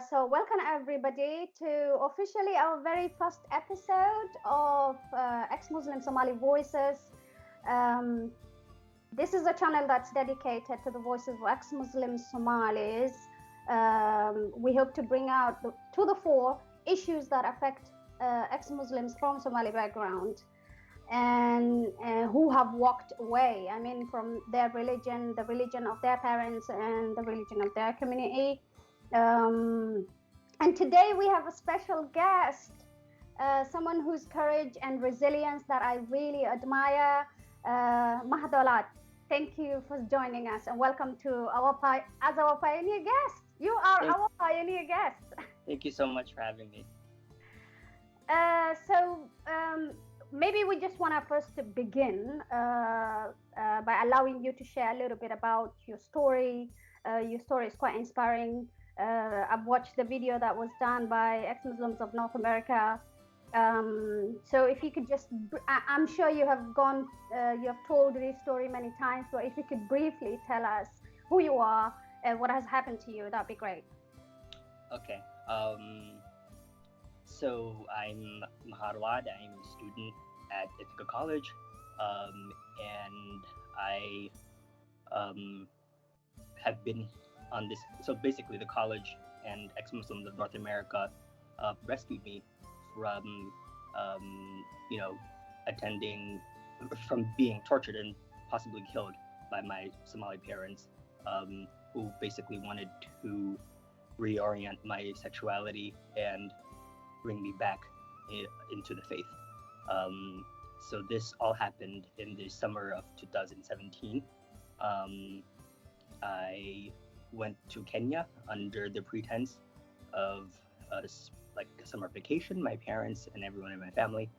So welcome everybody to officially our very first episode of Ex-Muslim Somali Voices. Um, this is a channel that's dedicated to the voices of ex-Muslim Somalis. We hope to bring out to the fore issues that affect ex-Muslims from Somali background and who have walked away. I mean, from their religion, the religion of their parents, and the religion of their community. Um, and today we have a special guest, someone whose courage and resilience that I really admire, Mahad Olad. Thank you for joining us and welcome to our pioneer guest. You are our pioneer guest. Thank you so much for having me. Maybe we just want to first begin by allowing you to share a little bit about your story. Your story is quite inspiring. I've watched the video that was done by Ex-Muslims of North America. So if you could just, I'm sure you have told this story many times, but if you could briefly tell us who you are and what has happened to you, that'd be great. Okay. So I'm Mahad Olad. I'm a student at Ithaca College, and I have been on this. So basically, the college and Ex-Muslims of North America rescued me from, attending, from being tortured and possibly killed by my Somali parents, who basically wanted to reorient my sexuality and bring me back into the faith. So this all happened in the summer of 2017. I went to Kenya under the pretense of a summer vacation. My parents and everyone in my family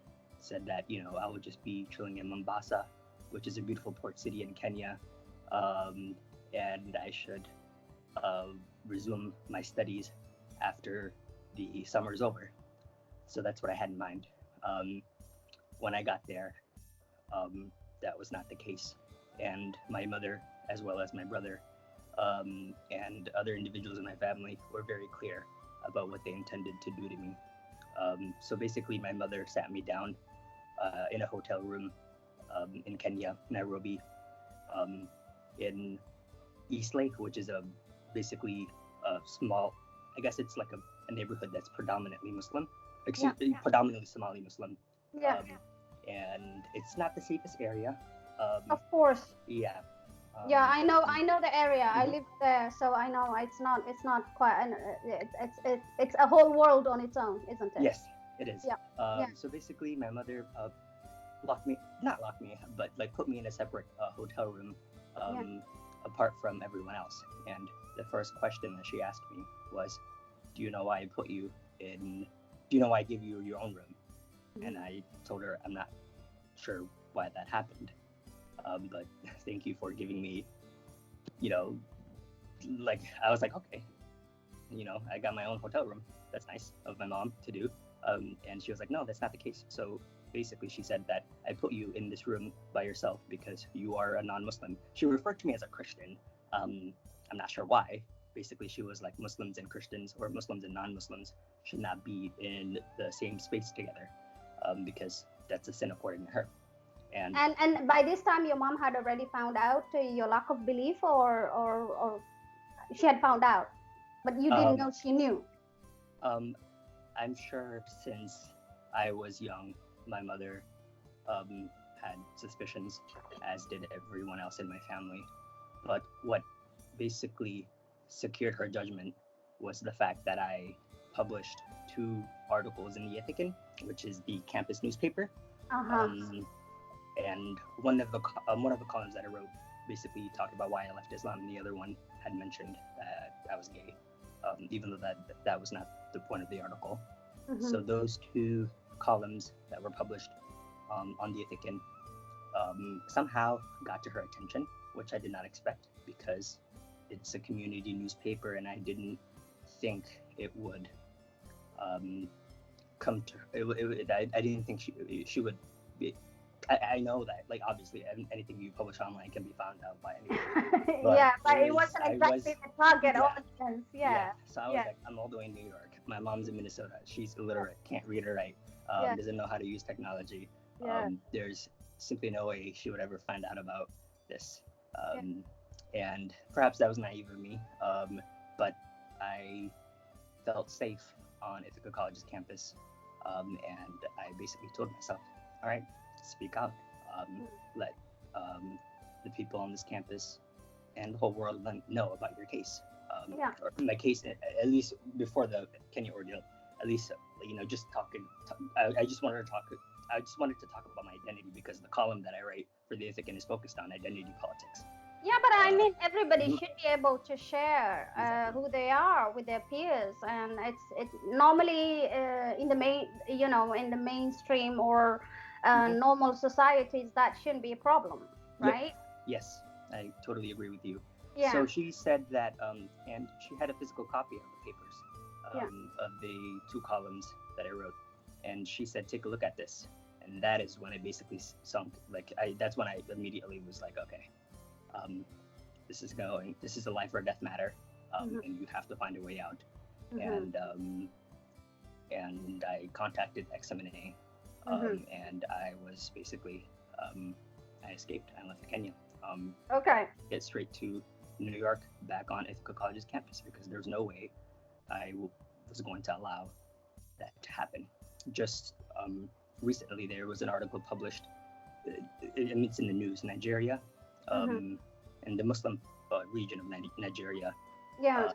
said that, I would just be chilling in Mombasa, which is a beautiful port city in Kenya, and I should resume my studies after the summer's over. So that's what I had in mind. When I got there, that was not the case. And my mother, as well as my brother, and other individuals in my family were very clear about what they intended to do to me. So basically, my mother sat me down in a hotel room in Kenya, Nairobi, in Eastlake, which is basically a small, I guess it's like a neighborhood that's predominantly Muslim. Predominantly Somali Muslim. And it's not the safest area. Of course. Yeah. I know the area. Mm-hmm. I live there, so I know it's not quite. It's a whole world on its own, isn't it? Yes, it is. So basically, my mother not locked me, but put me in a separate hotel room, apart from everyone else. And the first question that she asked me was, "Do you know why I put you in? Do you know why I give you your own room?" Mm-hmm. And I told her I'm not sure why that happened, but thank you for giving me, I was like, okay, I got my own hotel room. That's nice of my mom to do. And she was like, no, that's not the case. So basically she said that I put you in this room by yourself because you are a non-Muslim. She referred to me as a Christian. I'm not sure why. Basically, she was like, Muslims and Christians, or Muslims and non-Muslims, should not be in the same space together, because that's a sin according to her. And by this time, your mom had already found out your lack of belief, or she had found out, but you didn't know she knew. I'm sure since I was young, my mother had suspicions, as did everyone else in my family. But what basically secured her judgment was the fact that I published 2 articles in the Ithacan, which is the campus newspaper. And one of the columns that I wrote basically talked about why I left Islam, and the other one had mentioned that I was gay, even though that was not the point of the article. Mm-hmm. So those 2 columns that were published on the Ithacan somehow got to her attention, which I did not expect, because it's a community newspaper, and I didn't think it would come to. I didn't think she would I know that, like, obviously anything you publish online can be found out by anyone. Yeah, but it Was wasn't I was exactly the target yeah audience. yeah. Yeah, So I was yeah, like, I'm all the way in New York. My mom's in Minnesota. She's illiterate, can't read or write, yeah, doesn't know how to use technology. yeah, There's simply no way she would ever find out about this. yeah, And perhaps that was naive of me, but I felt safe on Ithaca College's campus, and I basically told myself, all right, speak out, let the people on this campus and the whole world know about your case. yeah. Or my case, at least before the Kenya ordeal, at least, just talking. I just wanted to talk. I just wanted to talk about my identity, because the column that I write for the Ithacan is focused on identity politics. Yeah, but I mean, everybody Mhm. should be able to share Exactly. who they are with their peers, and it's normally in the in the mainstream or Mhm. normal societies that shouldn't be a problem, Yep. right? Yes, I totally agree with you. Yeah, So she said that, and she had a physical copy of the papers, yeah. of the two columns that I wrote, and she said, "Take a look at this." And that is when I basically sunk. That's when I immediately was like, "Okay, um, This is a life or death matter, Mm-hmm, and you have to find a way out." mm-hmm, And I contacted EXMNA, mm-hmm. and I was basically, I escaped. I left Kenya. Okay. Get straight to New York, back on Ithaca College's campus, because there's no way was going to allow that to happen. Just recently, there was an article published. It's in the news. Nigeria, Mm-hmm. in the Muslim region of Nigeria, Yeah.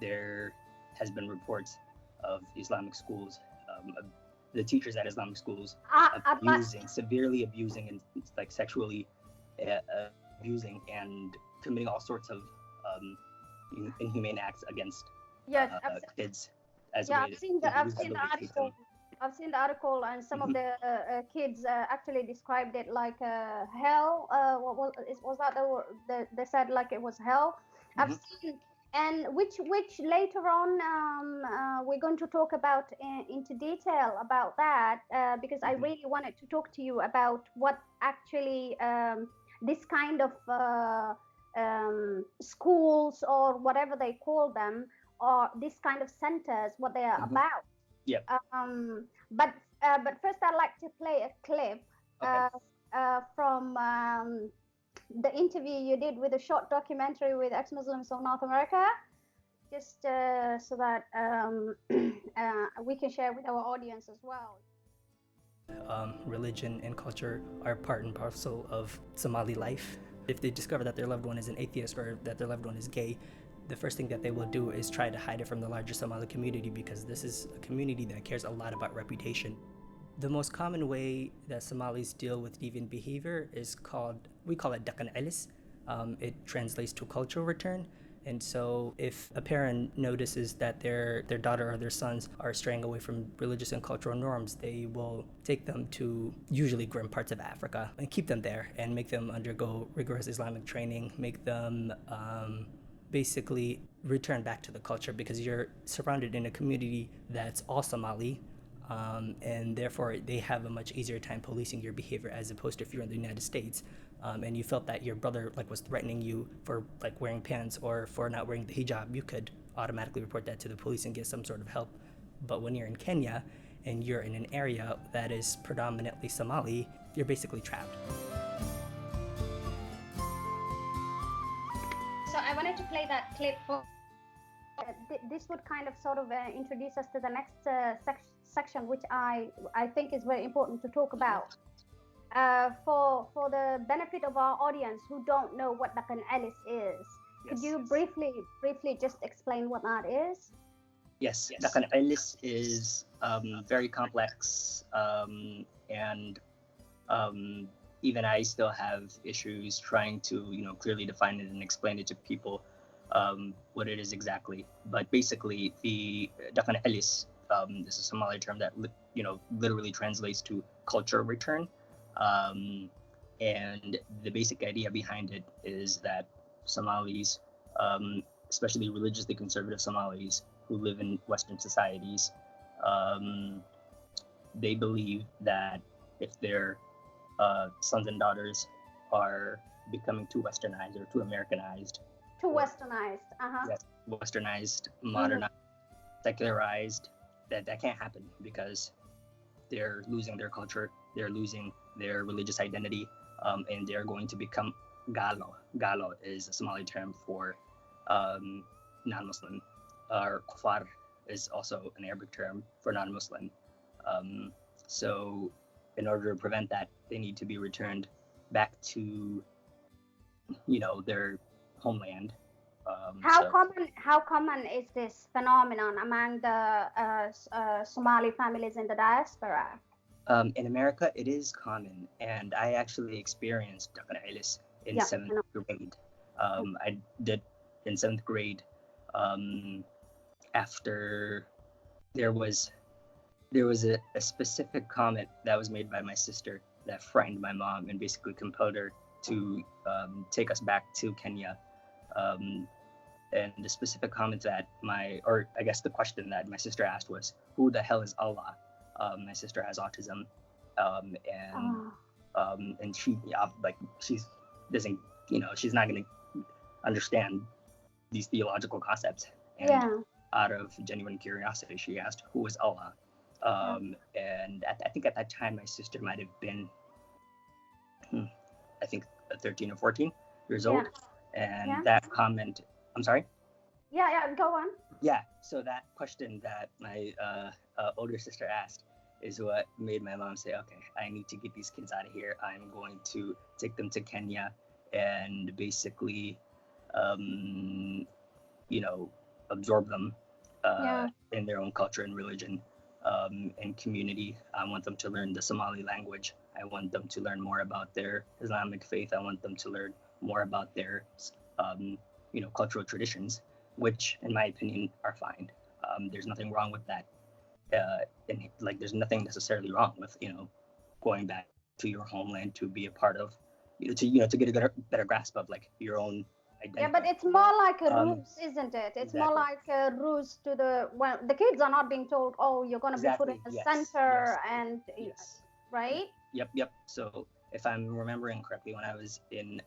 there has been reports of Islamic schools, the teachers at Islamic schools At last. severely abusing, and like sexually abusing and committing all sorts of inhumane acts against Yes. kids as a Yeah, way to I've seen the rehabilitate them. article. I've seen the article, and some of Mhm. the kids actually described it like hell. What was that? They said like it was hell. I've Mhm. seen, and which later on we're going to talk about into detail about that because I Mhm. really wanted to talk to you about what actually this kind of schools or whatever they call them, or this kind of centers, what they are Mhm. about. Yep. But first, I'd like to play a clip Okay. from the interview you did with a short documentary with ex-Muslims of North America, just so that we can share with our audience as well. Religion and culture are part and parcel of Somali life. If they discover that their loved one is an atheist or that their loved one is gay, the first thing that they will do is try to hide it from the larger Somali community, because this is a community that cares a lot about reputation. The most common way that Somalis deal with deviant behavior we call it Dakan Elis. It translates to cultural return. And so if a parent notices that their daughter or their sons are straying away from religious and cultural norms, they will take them to usually grim parts of Africa and keep them there and make them undergo rigorous Islamic training, make them basically return back to the culture, because you're surrounded in a community that's all Somali, and therefore they have a much easier time policing your behavior, as opposed to if you're in the United States and you felt that your brother was threatening you for wearing pants or for not wearing the hijab, you could automatically report that to the police and get some sort of help. But when you're in Kenya and you're in an area that is predominantly Somali, you're basically trapped. So I wanted to play that clip for. This would kind of sort of introduce us to the next section, which I think is very important to talk about. For the benefit of our audience who don't know what Dakan Alice is, could you briefly just explain what that is? Yes, Dakan Elis is very complex, and even I still have issues trying to clearly define it and explain it to people what it is exactly. But basically, the Dakan Elis, this is a Somali term that literally translates to culture return. And the basic idea behind it is that Somalis, especially religiously conservative Somalis who live in Western societies, they believe that if they're sons and daughters are becoming too westernized or too Americanized. Too westernized. Yes, westernized, Mhm. modernized, secularized. That can't happen because they're losing their culture, they're losing their religious identity, and they're going to become Galo. Galo is a Somali term for non-Muslim, or Kufar is also an Arabic term for non-Muslim. So in order to prevent that, they need to be returned back to, their homeland. How common is this phenomenon among the Somali families in the diaspora? In America, it is common, and I actually experienced Daqanailis in Yeah, seventh grade. I did in seventh grade. After there was a specific comment that was made by my sister that frightened my mom and basically compelled her to take us back to Kenya. And the specific comment that the question that my sister asked was, "Who the hell is Allah?" My sister has autism, and she doesn't, she's not gonna understand these theological concepts. And out of genuine curiosity, she asked, "Who is Allah?" And I think at that time my sister might have been, I think 13 or 14 years old, and that comment. I'm sorry. Yeah, go on. Yeah, so that question that my older sister asked is what made my mom say, "Okay, I need to get these kids out of here. I'm going to take them to Kenya and basically, absorb them in their own culture and religion and community. I want them to learn the Somali language. I want them to learn more about their Islamic faith. I want them to learn more about their, cultural traditions, which, in my opinion, are fine. There's nothing wrong with that. And there's nothing necessarily wrong with, going back to your homeland to be a part of, to get a better grasp of your own identity." Yeah, but it's more like a ruse, isn't it? It's Exactly. more like a ruse to the kids are not being told, "Oh, you're going to be put in the center," and right? Yep. So if I'm remembering correctly, when I was in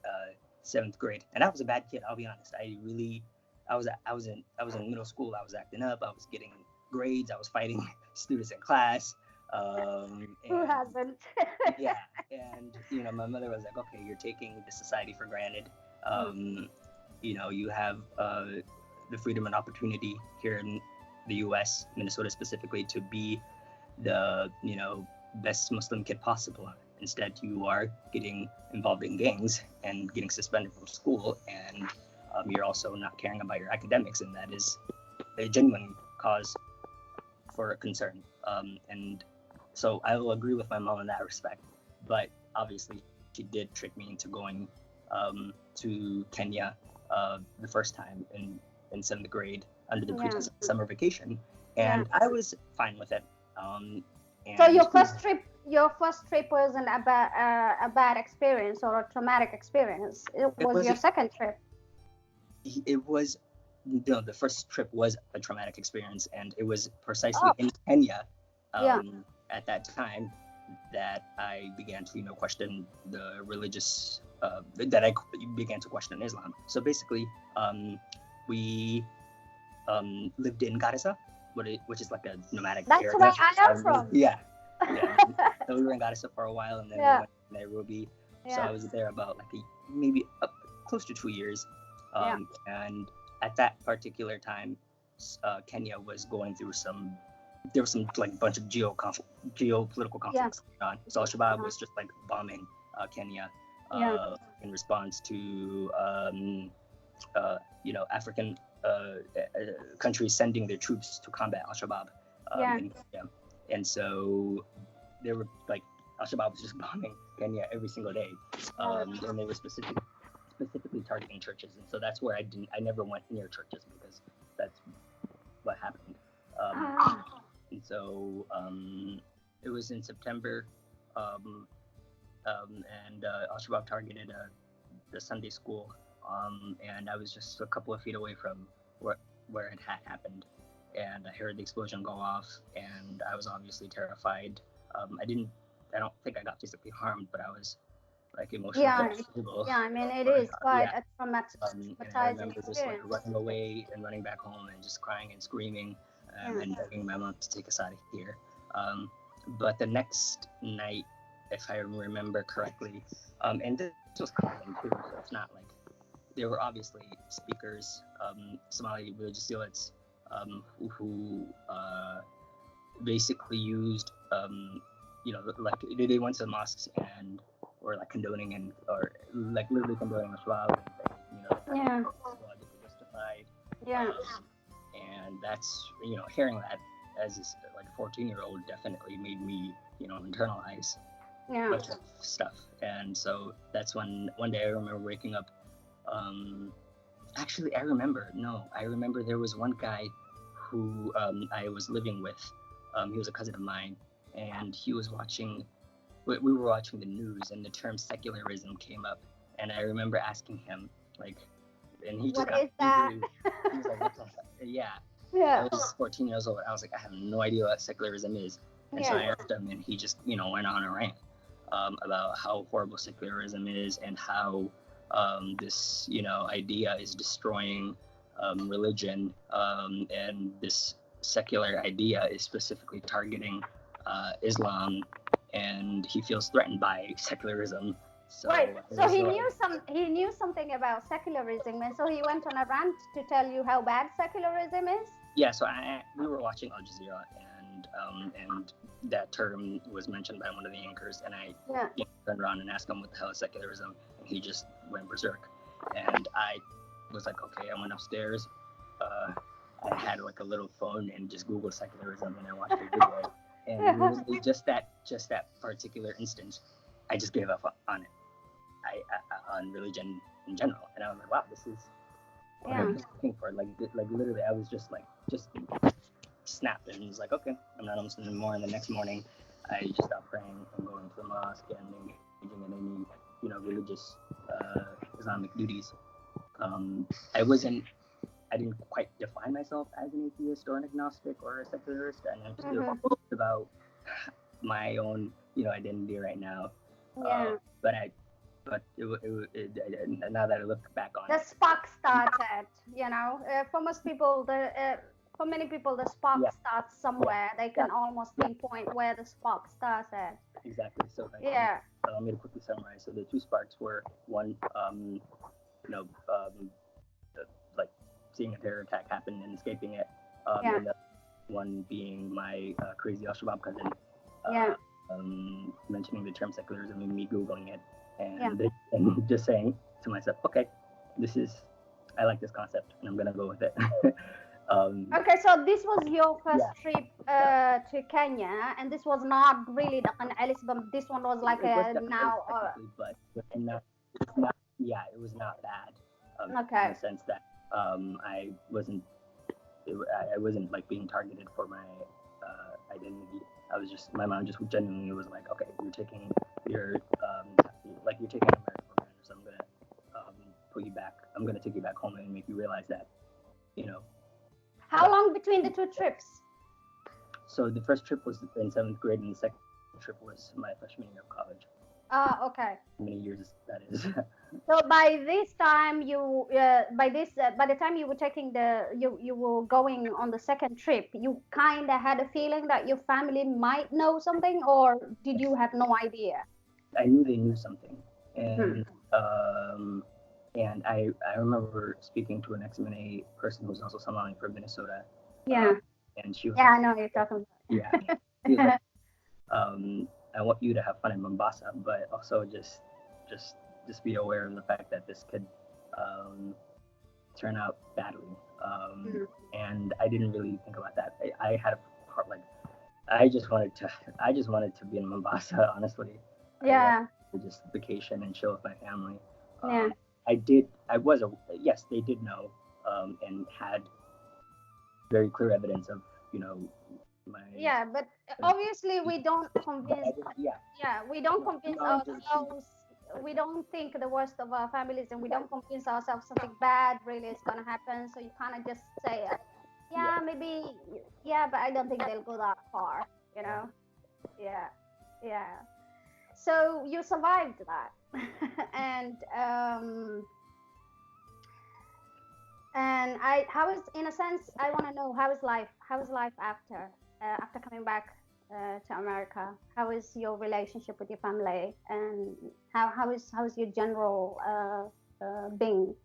seventh grade, and I was a bad kid, I'll be honest. I was in middle school. I was acting up. I was getting grades. I was fighting students in class. Who hasn't? Yeah, and my mother was like, "Okay, you're taking the society for granted. You have the freedom and opportunity here in the U.S., Minnesota specifically, to be the best Muslim kid possible. Instead, you are getting involved in gangs and getting suspended from school, and you're also not caring about your academics, and that is a genuine cause for concern." And so I will agree with my mom in that respect, but obviously she did trick me into going to Kenya the first time in seventh grade under the pretense of summer vacation, and I was fine with it. So your first trip wasn't a bad experience or a traumatic experience. It was your second trip. It was, the first trip was a traumatic experience, and it was precisely in Kenya at that time that I began to question the religious that I began to question Islam. So basically, we lived in Garissa, which is like a nomadic area. That's where I am from. Yeah. So we were in Garissa for a while, and then we went to Nairobi. So I was there about maybe close to 2 years. And at that particular time, Kenya was going through there was some bunch of geopolitical conflicts going on. So Al-Shabaab was just bombing Kenya in response to African countries sending their troops to combat Al-Shabaab in Kenya. And so they were Al-Shabaab was just bombing Kenya every single day, and they were specifically targeting churches, and so that's where I never went near churches because that's what happened. And so it was in September, and Al-Shabaab targeted the Sunday school, and I was just a couple of feet away from where it had happened, and I heard the explosion go off, and I was obviously terrified. I didn't don't think I got physically harmed, but I was like emotionally Yeah, unstable. yeah. I mean, it is quite a And I traumatizing remember just like experience. running away and running back home and just crying and screaming and begging my mom to take us out of here. But the next night, if I remember correctly, and this was common too, so it's not like there were obviously speakers, Somali religious zealots, who basically used, like they went to the mosques and were like condoning and or like literally condoning Islam, and logically justified. Yeah. And that's hearing that as like a 14-year-old definitely made me internalize a bunch of stuff. And so that's when one day I remember waking up. Actually, I remember there was one guy who I was living with. He was a cousin of mine, and he was watching. We were watching the news, and the term secularism came up. And I remember asking him, like, and he just What is that? He was like, "What the heck?" Yeah. Yeah. I was 14 years old. I was like, I have no idea what secularism is. And so I asked him, and he just, went on a rant about how horrible secularism is and how this, idea is destroying religion, and this secular idea is specifically targeting Islam, and he feels threatened by secularism. So, right. So he knew something about secularism, and so he went on a rant to tell you how bad secularism is. Yeah. So we were watching Al Jazeera, and that term was mentioned by one of the anchors, and I turned around and asked him what the hell is secularism, and he just went berserk. And I was like, okay. I went upstairs. I had like a little phone and just Googled secularism, and I watched a video. And really just that particular instance, I just gave up on it. On religion in general, and I was like, wow, this is what I was looking for. Like literally, I was just snapped, and was like, okay, I'm not a Muslim anymore. And the next morning, I just stopped praying and going to the mosque and engaging in any religious Islamic duties. I didn't quite define myself as an atheist or an agnostic or a secularist, and I'm just about my own identity right now. But now that I look back on the spark started. For most people, for many people, the spark starts somewhere. They can almost pinpoint where the spark started. Exactly. So I'm going to quickly summarize. So the two sparks were one, like seeing a terror attack happen and escaping it. And the one being my crazy Al-Shabaab cousin. Mentioning the term secularism and me Googling it. And just saying to myself, okay, I like this concept, and I'm gonna go with it. Okay, so this was your first trip to Kenya, and this was not really the Alice, but this one was like now. But it was not bad. In the sense that I wasn't like being targeted for my identity. My mom just genuinely was like, okay, you're taking an American for granted, so I'm gonna put you back. I'm gonna take you back home and make you realize that, How long between the two trips? So the first trip was in 7th grade, and the second trip was my freshman year of college. Okay. How many years that is? So by this time by the time you were taking you were going on the second trip, you kind of had a feeling that your family might know something, or did you have no idea? I knew they knew something, and and I remember speaking to an EXMNA person who was also Somali from Minnesota. And she was I know you're talking about. Yeah. She was like, I want you to have fun in Mombasa, but also just be aware of the fact that this could turn out badly. And I didn't really think about that. I had a part I just wanted to be in Mombasa, honestly. To just vacation and chill with my family. Yes, they did know, and had very clear evidence of my. Yeah, but obviously we don't convince. We don't convince ourselves. We don't think the worst of our families, and we don't convince ourselves something bad really is gonna happen. So you kind of just say, maybe, but I don't think they'll go that far. Yeah. So you survived that. And how is, in a sense, I want to know, how is life? How is life after coming back to America? How is your relationship with your family, and how is your general being?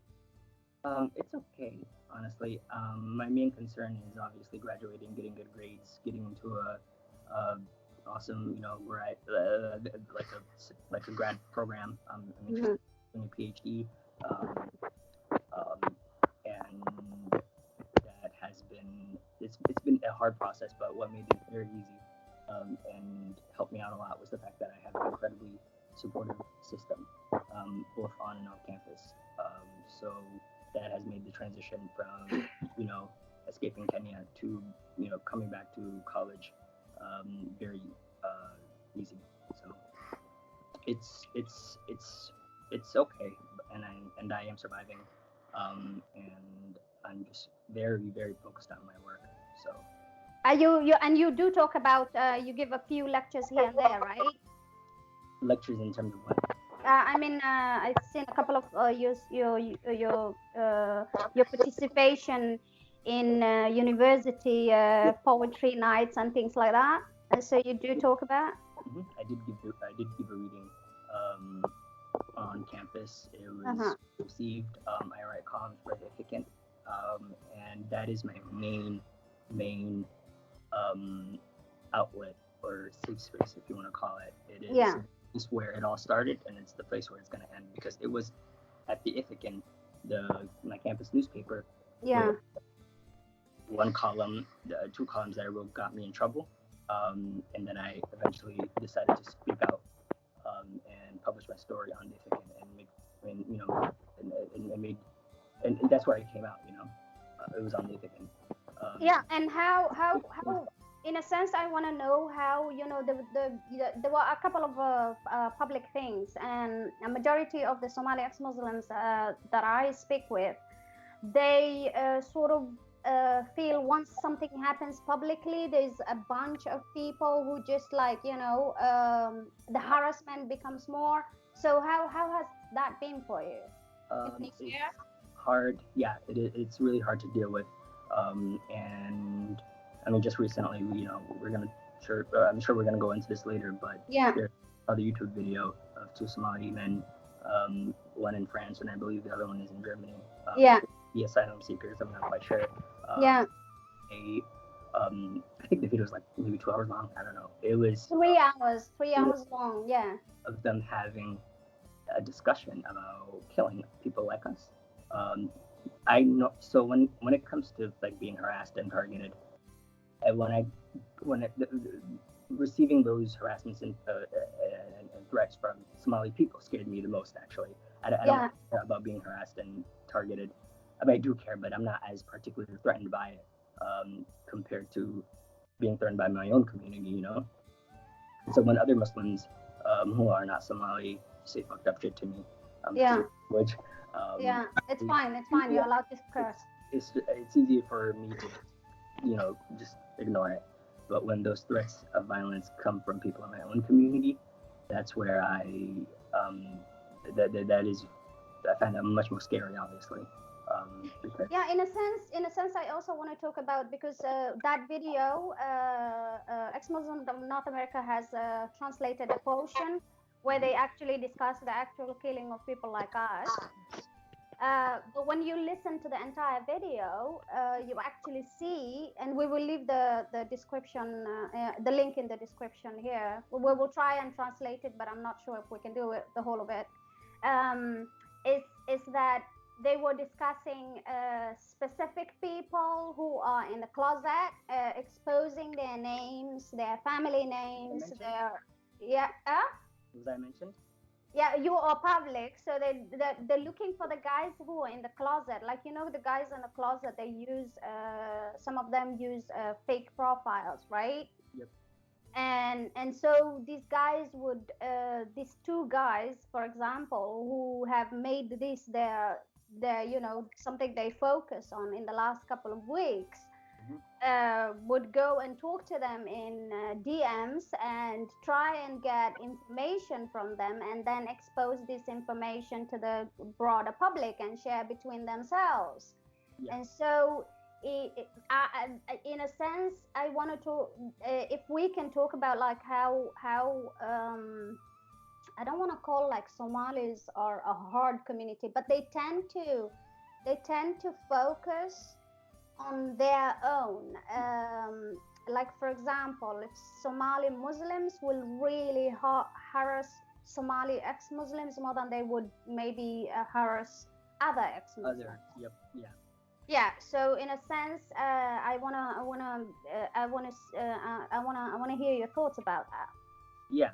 It's okay, honestly. My main concern is obviously graduating, getting good grades, getting into a awesome, like a grad program. I'm interested in a PhD, um, and that has been it's been a hard process, but what made it very easy and helped me out a lot was the fact that I have an incredibly supportive system, both on and off campus. So that has made the transition from escaping Kenya to coming back to college very easy. So it's okay, and I am surviving, and I'm just very very focused on my work. So You do talk about, you give a few lectures here and there, right? lectures in terms of what? I mean, I've seen a couple of your participation in university poetry nights and things like that. So you do talk about. I did give a reading on campus. It was received. I write columns for the Efficient, and that is my main outlet or safe space, if you want to call it. It is where it all started, and it's the place where it's going to end, because it was at the Efficient, my campus newspaper. Yeah. One column, the 2 columns that I wrote got me in trouble, and then I eventually decided to speak out and publish my story on the Efficient and that's where it came out. It was on the Efficient. And how in a sense, I want to know how, there were a couple of public things, and a majority of the Somali ex-Muslims that I speak with, they sort of feel once something happens publicly, there's a bunch of people who just the harassment becomes more. So how has that been for you? It's hard. Yeah, it's really hard to deal with. And I mean, just recently, I'm sure we're gonna go into this later, but there's another YouTube video of 2 Somali men, one in France, and I believe the other one is in Germany. The asylum seekers. I'm not quite sure. I think the video was like maybe 2 hours long. I don't know. It was 3 hours long. Yeah. Of them having a discussion about killing people like us. I know. So when it comes to like being harassed and targeted, and receiving those harassments and threats from Somali people scared me the most. Actually, I don't care about being harassed and targeted. I mean, I do care, but I'm not as particularly threatened by it compared to being threatened by my own community. So when other Muslims who are not Somali say fucked up shit to me, which it's fine. You're allowed to curse. It's easy for me to just ignore it. But when those threats of violence come from people in my own community, that's where I find that much more scary, obviously. In a sense, I also want to talk about, because that video, Ex-Muslims of North America has translated a portion where they actually discuss the actual killing of people like us. But when you listen to the entire video, you actually see, and we will leave the description, the link in the description here. We will try and translate it, but I'm not sure if we can do it, the whole of it. Is that they were discussing specific people who are in the closet, exposing their names, their family names, Was I mentioned? Yeah, you are public, so they're looking for the guys who are in the closet. Like, the guys in the closet, they use, some of them use fake profiles, right? Yep. And so these guys these 2 guys, for example, who have made this their something they focus on in the last couple of weeks, would go and talk to them in DMs and try and get information from them, and then expose this information to the broader public and share between themselves. Yeah. And so, in a sense, I wanted to, if we can talk about like how I don't want to call like Somalis are a hard community, but they tend to focus on their own. Like for example, if Somali Muslims will really harass Somali ex-Muslims more than they would maybe harass other ex-Muslims. Yep. Yeah. Yeah. So in a sense, I wanna hear your thoughts about that. Yeah.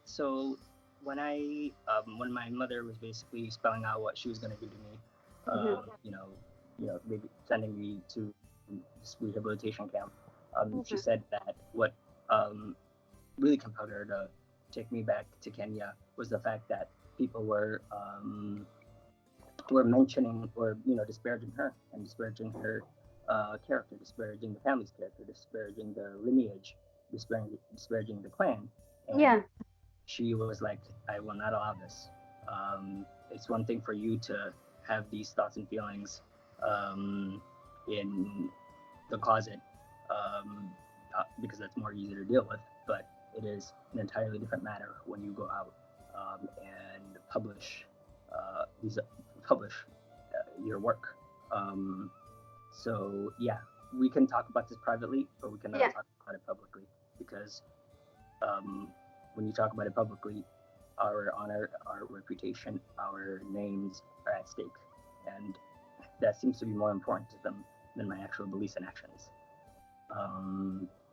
So when my mother was basically spelling out what she was gonna do to me, maybe sending me to this rehabilitation camp, she said that what really compelled her to take me back to Kenya was the fact that people were mentioning or disparaging her and disparaging her character, disparaging the family's character, disparaging the lineage, disparaging the clan. And she was like, I will not allow this. It's one thing for you to have these thoughts and feelings in the closet because that's more easy to deal with, but it is an entirely different matter when you go out and publish your work. So yeah, we can talk about this privately, but we cannot talk about it publicly, because when you talk about it publicly, our honor, our reputation, our names are at stake, and that seems to be more important to them than my actual beliefs and actions.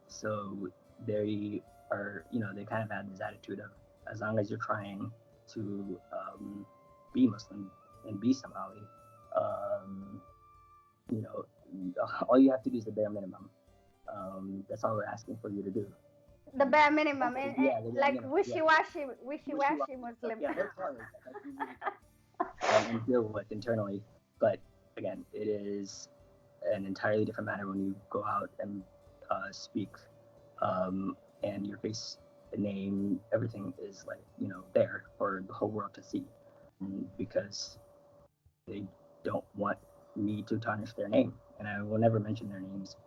So they are, they kind of have this attitude of, as long as you're trying to be Muslim and be Somali, all you have to do is the bare minimum. That's all we're asking for you to do. The bare minimum, like wishy-washy Muslim. Yeah, that's hard. And deal with internally, but again, it is an entirely different matter when you go out and speak, and your face, name, everything is like there for the whole world to see, because they don't want me to tarnish their name, and I will never mention their names.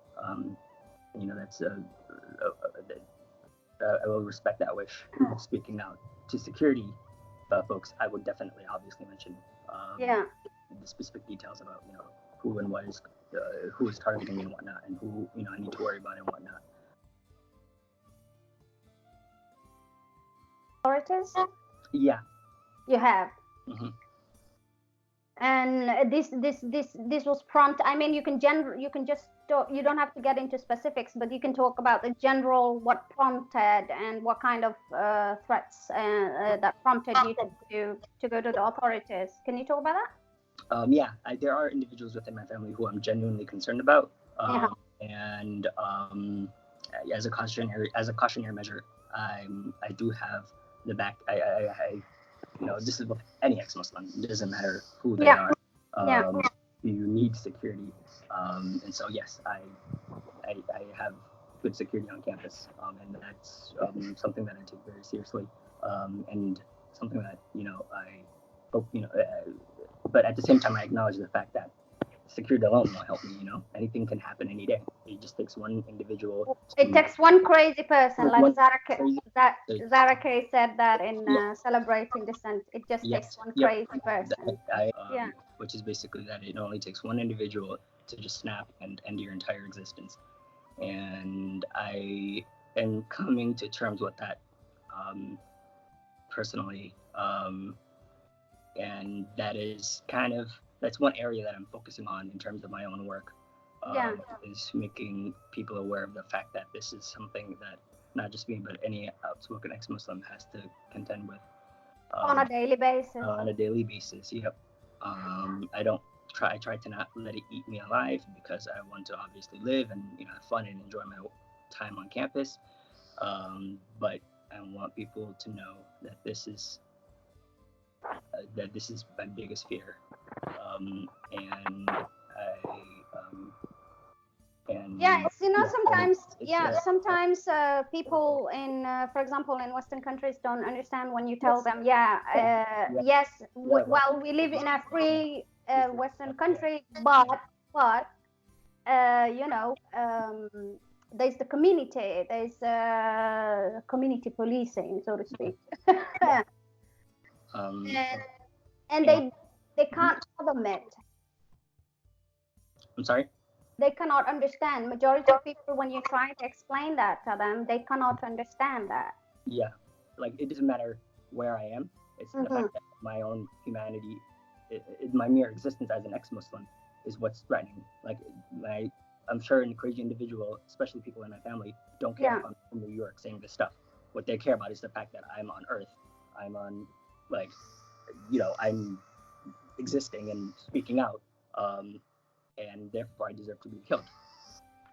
That's I will respect that wish. Speaking out to security folks, I would definitely obviously mention the specific details about who and what is who is targeting and whatnot, and who I need to worry about and whatnot. Authorities? Yeah. You have. Mm-hmm. And this was prompt. I mean, you can just talk, you don't have to get into specifics, but you can talk about the general, what prompted and what kind of threats that prompted you to go to the authorities. Can you talk about that? There are individuals within my family who I'm genuinely concerned about, and as a cautionary measure, I do have the back. This is with any ex-Muslim. It doesn't matter who they are. You need security, and so yes, I have good security on campus, and that's something that I take very seriously, and something that I hope but at the same time I acknowledge the fact that security alone won't help me. Anything can happen any day. It just takes one individual. It takes one crazy person, like Zara K said that in Celebrating Dissent. It just takes one crazy person. Which is basically that it only takes one individual to just snap and end your entire existence. And I am coming to terms with that personally. And that's one area that I'm focusing on in terms of my own work, is making people aware of the fact that this is something that not just me, but any outspoken ex-Muslim has to contend with. On a daily basis. Yep. I try to not let it eat me alive, because I want to obviously live and have fun and enjoy my time on campus. But I want people to know that this is my Yeah, it's, yeah, sometimes, it's sometimes people in, for example, in Western countries don't understand when you tell them, yes, well, we live in a free Western country, but there's the community, there's community policing, so to speak. um, and they can't fathom it. I'm sorry. They cannot understand. Majority of people, when you try to explain that to them, they cannot understand that. Yeah, like it doesn't matter where I am. It's the fact that my own humanity, my mere existence as an ex-Muslim, is what's threatening. Like I'm sure an crazy individual, especially people in my family, don't care if I'm from New York saying this stuff. What they care about is the fact that I'm on Earth. I'm on, like, I'm existing and speaking out, and therefore I deserve to be killed.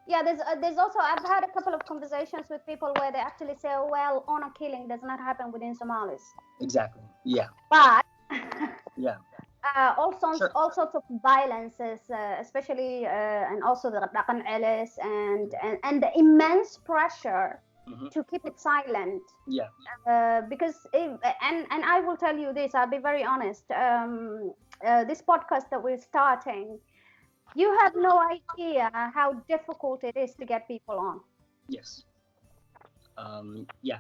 Yeah, there's also, I've had a couple of conversations with people where they actually say, oh, well, honor killing does not happen within Somalis. Exactly. Yeah. But yeah. all sorts of violences, especially and also the Raqan Elis and the immense pressure to keep it silent. Yeah. Because and I will tell you this, I'll be very honest. This podcast that we're starting, you have no idea how difficult it is to get people on. Yes. Yeah.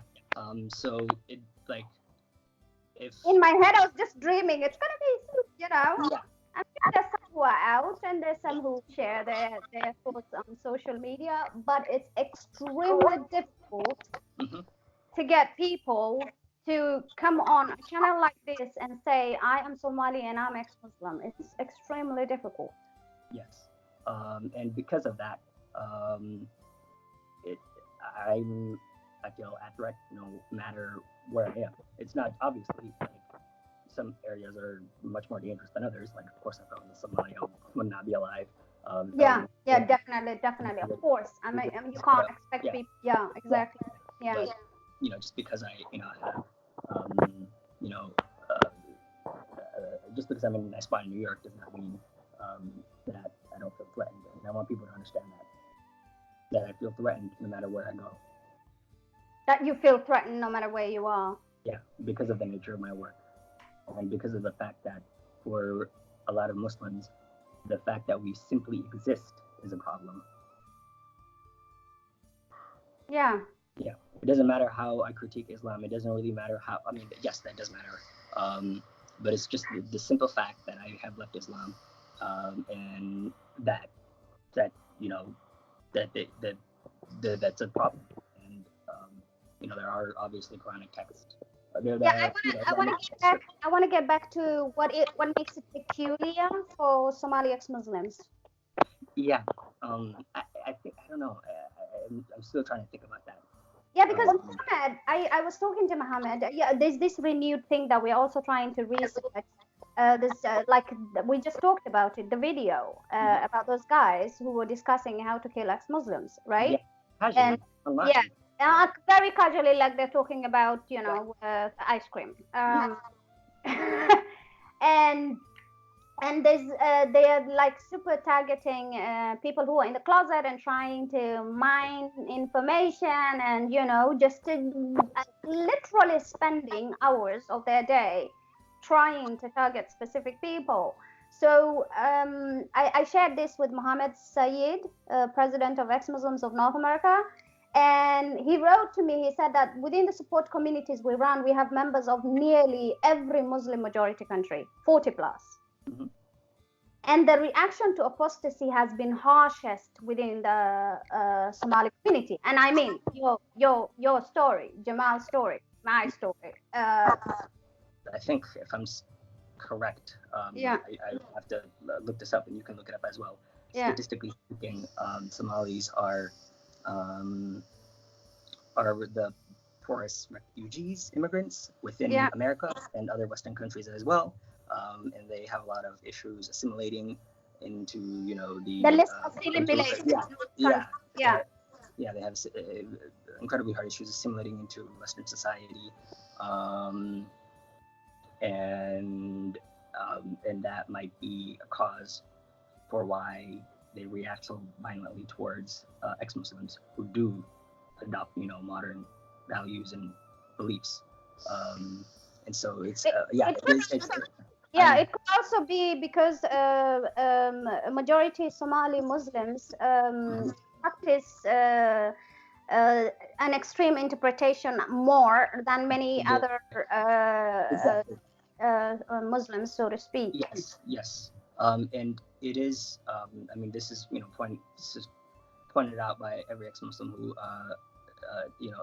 So it, like, if in my head I was just dreaming it's gonna be, Yeah. I mean, there's some who are out and there's some who share their thoughts on social media, but it's extremely difficult to get people to come on a channel like this and say, I am Somali and I'm ex-Muslim. It's extremely difficult. Yes. And because of that, I feel at threat no matter where I am. It's not, obviously, like, some areas are much more dangerous than others. Like, of course, I felt in Somalia I would not be alive. Definitely. Of course. I mean, you can't expect people. Yeah, exactly. Yeah. But, just because I, have, just because I'm in a nice spot in New York does not mean that I don't feel threatened. And I want people to understand that I feel threatened no matter where I go. That you feel threatened no matter where you are. Yeah, because of the nature of my work. And because of the fact that for a lot of Muslims, the fact that we simply exist is a problem. Yeah. Yeah. It doesn't matter how I critique Islam. It doesn't really matter how, I mean, yes, that does matter. But it's just the simple fact that I have left Islam, and that's a problem. And, there are obviously Quranic texts. I want to get back to what makes it peculiar for Somali ex-Muslims. Yeah, I think, I don't know. I'm still trying to think about that. Yeah, because Mohammed, I was talking to Mohammed. Yeah, there's this renewed thing that we're also trying to research. Like we just talked about it, the video about those guys who were discussing how to kill ex-Muslims, right? Yeah, very casually, like they're talking about, ice cream. And they are like super targeting people who are in the closet and trying to mine information and, just literally spending hours of their day trying to target specific people. So I shared this with Mohammed Sayed, president of Ex-Muslims of North America. And he wrote to me, he said that within the support communities we run, we have members of nearly every Muslim majority country, 40 plus. Mm-hmm. And the reaction to apostasy has been harshest within the Somali community. And I mean, your story, Jamal's story, my story. I think if I'm correct, I have to look this up, and you can look it up as well. Yeah. Statistically speaking, Somalis are the poorest refugees, immigrants within America and other Western countries as well. And they have a lot of issues assimilating into, the list of assimilation. They have incredibly hard issues assimilating into Western society, and that might be a cause for why they react so violently towards ex-Muslims who do adopt, modern values and beliefs. And so it's it could also be because a majority Somali Muslims practice an extreme interpretation more than many other exactly. Muslims, so to speak. Yes. And it is. This is pointed out by every ex-Muslim who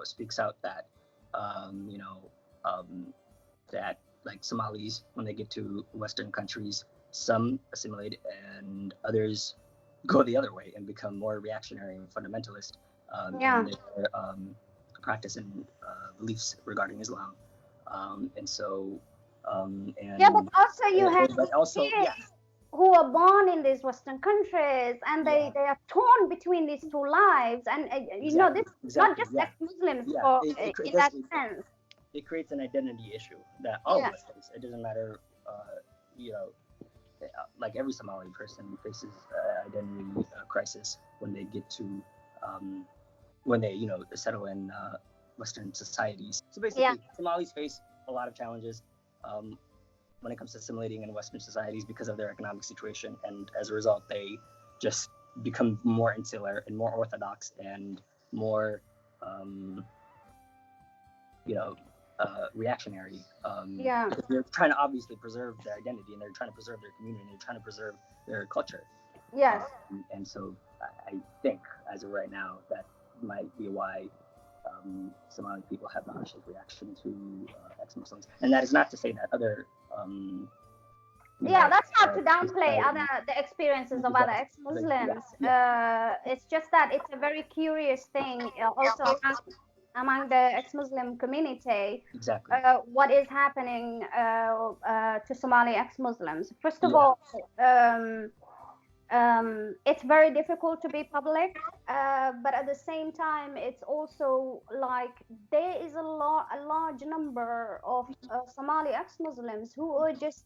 speaks out that that like Somalis, when they get to Western countries, some assimilate and others go the other way and become more reactionary and fundamentalist in their practice and beliefs regarding Islam. But also you have kids who are born in these Western countries, and they are torn between these two lives, and this is not just ex-Muslims in that sense. It creates an identity issue that all of us face. It doesn't matter, like every Somali person faces identity crisis when they get to, when they, settle in Western societies. So basically, Somalis face a lot of challenges when it comes to assimilating in Western societies because of their economic situation. And as a result, they just become more insular and more orthodox and more, reactionary. They're trying to obviously preserve their identity, and they're trying to preserve their community, and they're trying to preserve their culture. Yes. And so I think, as of right now, that might be why Somali people have the harshest reaction to ex-Muslims. And that is not to say that other that's not to downplay the experiences of other ex-Muslims. It's just that it's a very curious thing also among the ex-Muslim community. Exactly. What is happening to Somali ex-Muslims? First of all, it's very difficult to be public, but at the same time, it's also like there is a large number of Somali ex-Muslims who are just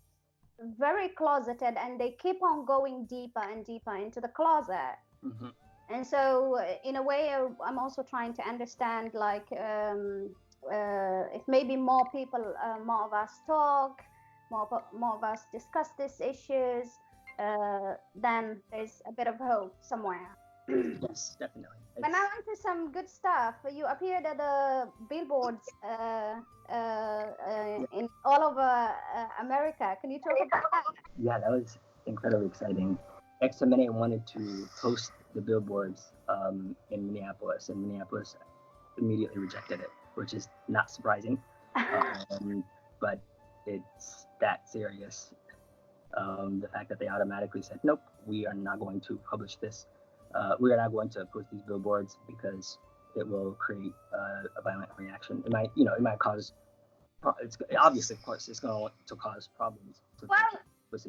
very closeted, and they keep on going deeper and deeper into the closet. Mm-hmm. And so in a way, I'm also trying to understand, like, if maybe more people, more of us talk, more of us discuss these issues, then there's a bit of hope somewhere. Yes, definitely. But now onto some good stuff. You appeared at the billboards in all over America. Can you talk about that? Yeah, that was incredibly exciting. EXMNA wanted to post the billboards in Minneapolis, and Minneapolis immediately rejected it, which is not surprising. But it's that serious. The fact that they automatically said, nope, we are not going to publish this. We are not going to post these billboards because it will create a violent reaction. It might cause. It's obviously, of course, it's going to cause problems. It's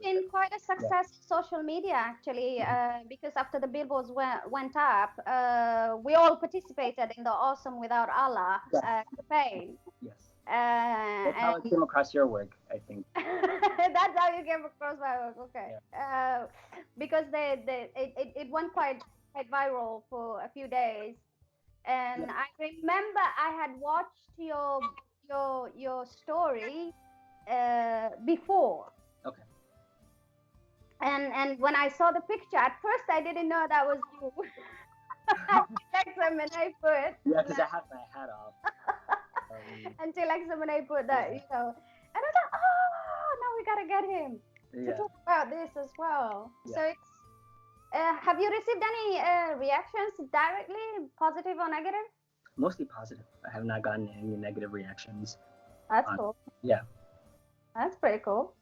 been quite a success in social media, actually, because after the billboards went up, we all participated in the Awesome Without Allah campaign. Yes. That's how I came across your work, I think. That's how you came across my work, okay. Yeah. Because it went quite viral for a few days. And I remember I had watched your story before. Okay. And when I saw the picture, at first I didn't know that was you. EXMNA put. Yeah, because I had my hat off. Until EXMNA put that, and I was like, now we gotta get him to talk about this as well. Yeah. So it's. Have you received any reactions directly, positive or negative? Mostly positive. I have not gotten any negative reactions. That's cool. Yeah. That's pretty cool.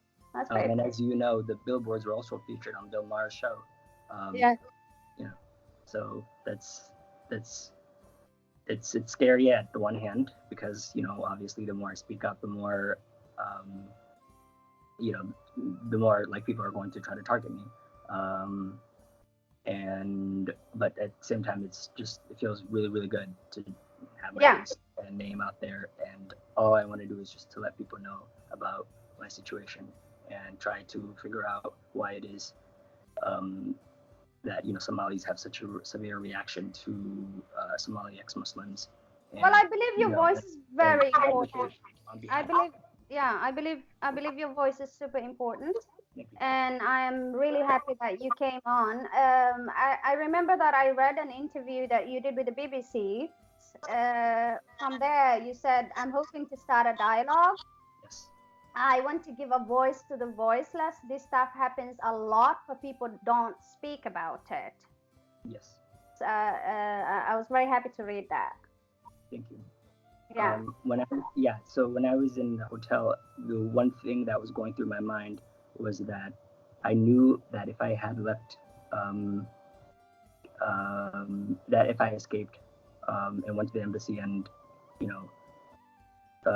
And as you know, the billboards were also featured on Bill Maher's show. So it's scary at the one hand because obviously the more I speak up, the more the more like people are going to try to target me. But at the same time, it feels really, really good to have my face and name out there, and all I want to do is just to let people know about my situation and try to figure out why it is that Somalis have such a severe reaction to Somali ex-Muslims. Well, I believe your voice is very important. I believe, of. yeah, I believe your voice is super important, Thank you. and I am really happy that you came on. I remember that I read an interview that you did with the BBC. From there, you said, "I'm hoping to start a dialogue. Yes. I want to give a voice to the voiceless. This stuff happens a lot, but people don't speak about it." Yes. I was very happy to read that. Thank you. Yeah. So when I was in the hotel, the one thing that was going through my mind was that I knew that if I had left, that if I escaped and went to the embassy and,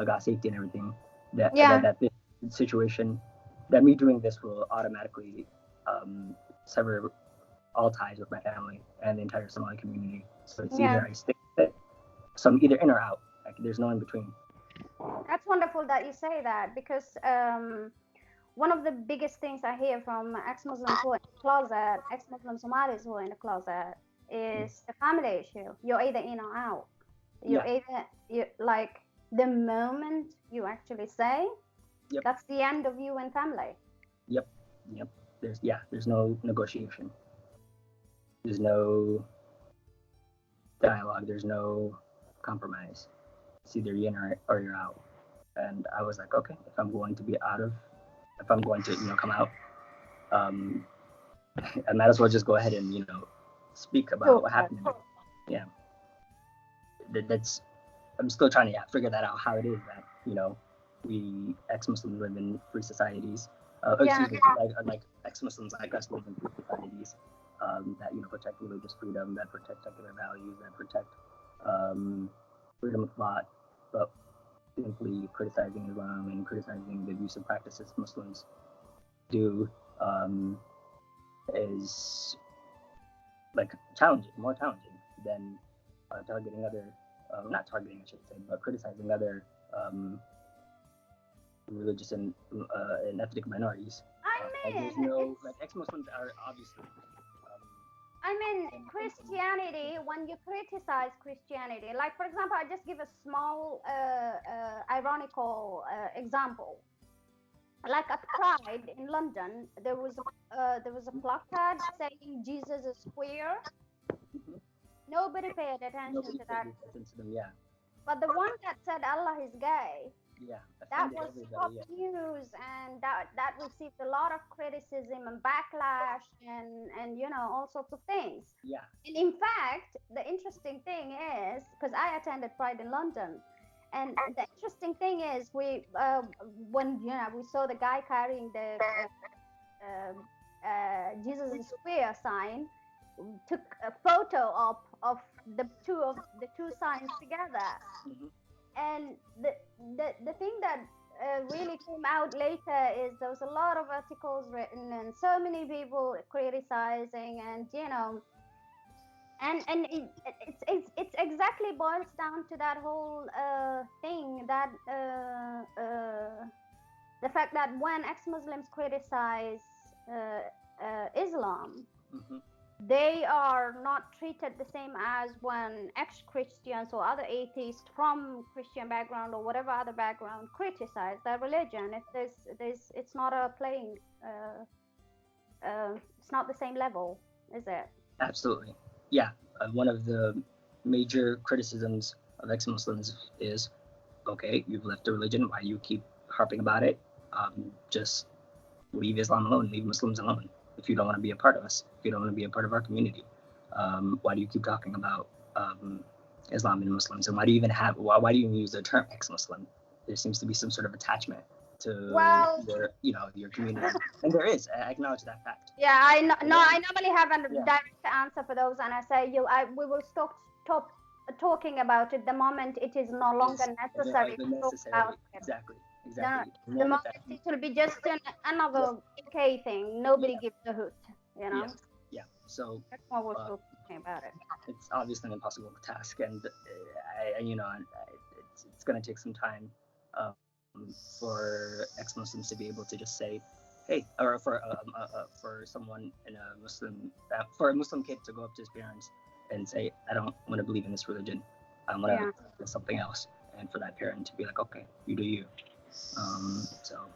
got safety and everything, that this situation, that me doing this will automatically sever all ties with my family and the entire Somali community. So it's either I stick with it, so I'm either in or out. Like, there's no in between. That's wonderful that you say that, because one of the biggest things I hear from ex-Muslims who are in the closet, ex-Muslim Somalis who are in the closet, is the family issue. You're either in or out. Like the moment you actually say, that's the end of you and family. Yep. There's no negotiation. There's no dialogue. There's no compromise. It's either you're in or you're out. And I was like, okay, if I'm going to come out, I might as well just go ahead and, speak about what happened. Yeah. I'm still trying to figure that out, how it is that, we ex-Muslims live in free societies. Excuse me, like ex-Muslims like us live in free societies that, protect religious freedom, that protect secular values, that protect freedom of thought, but simply criticizing Islam and criticizing the abusive practices Muslims do is like more challenging than targeting other, not targeting, I should say, but criticizing other religious and ethnic minorities. There's no, like, ex-Muslims are obviously. Christianity, when you criticize Christianity, like, for example, I just give a small ironical example. Like at Pride in London, there was a placard saying Jesus is queer. Mm-hmm. Nobody paid attention to that. But the one that said Allah is gay, that was top news, and that received a lot of criticism and backlash and all sorts of things. Yeah. And in fact, the interesting thing is, because I attended Pride in London, and the interesting thing is, when we saw the guy carrying the Jesus is queer sign, took a photo of the two signs together. Mm-hmm. And the thing that really came out later is there was a lot of articles written and so many people criticizing, and and it's exactly boils down to that whole thing, that the fact that when ex-Muslims criticize Islam, mm-hmm. they are not treated the same as when ex-Christians or other atheists from Christian background or whatever other background criticize their religion. It's not a playing, it's not the same level, is it? Absolutely. Yeah. One of the major criticisms of ex-Muslims is, okay, you've left the religion, why do you keep harping about it? Just leave Islam alone, leave Muslims alone. If you don't want to be a part of us, if you don't want to be a part of our community, why do you keep talking about Islam and Muslims? And why do you even use the term ex-Muslim? There seems to be some sort of attachment to your community, and there is. I acknowledge that fact. Yeah, I normally have a direct answer for those, and I say we will stop talking about it the moment it is no longer necessary to talk about it. Exactly. The moment it will be just another UK thing. Nobody gives a hoot, Yeah. So that's why we're talking about it. It's obviously an impossible task, and it's going to take some time for ex-Muslims to be able to just say, hey, or for someone in a for a Muslim kid to go up to his parents and say, I don't want to believe in this religion, I want to do something else, and for that parent to be like, okay, you do you. So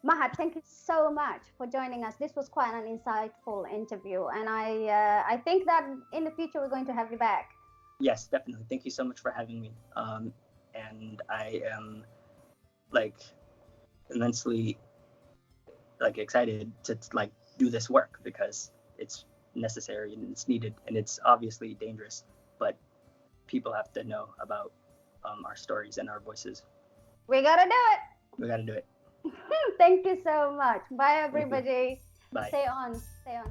Mahad, thank you so much for joining us. This was quite an insightful interview, and I think that in the future we're going to have you back. Yes, definitely. Thank you so much for having me. And I am like immensely like excited to like do this work because it's necessary and it's needed, and it's obviously dangerous, but people have to know about our stories and our voices. We gotta do it. We got to do it. Thank you so much. Bye, everybody. Bye. Stay on. Stay on.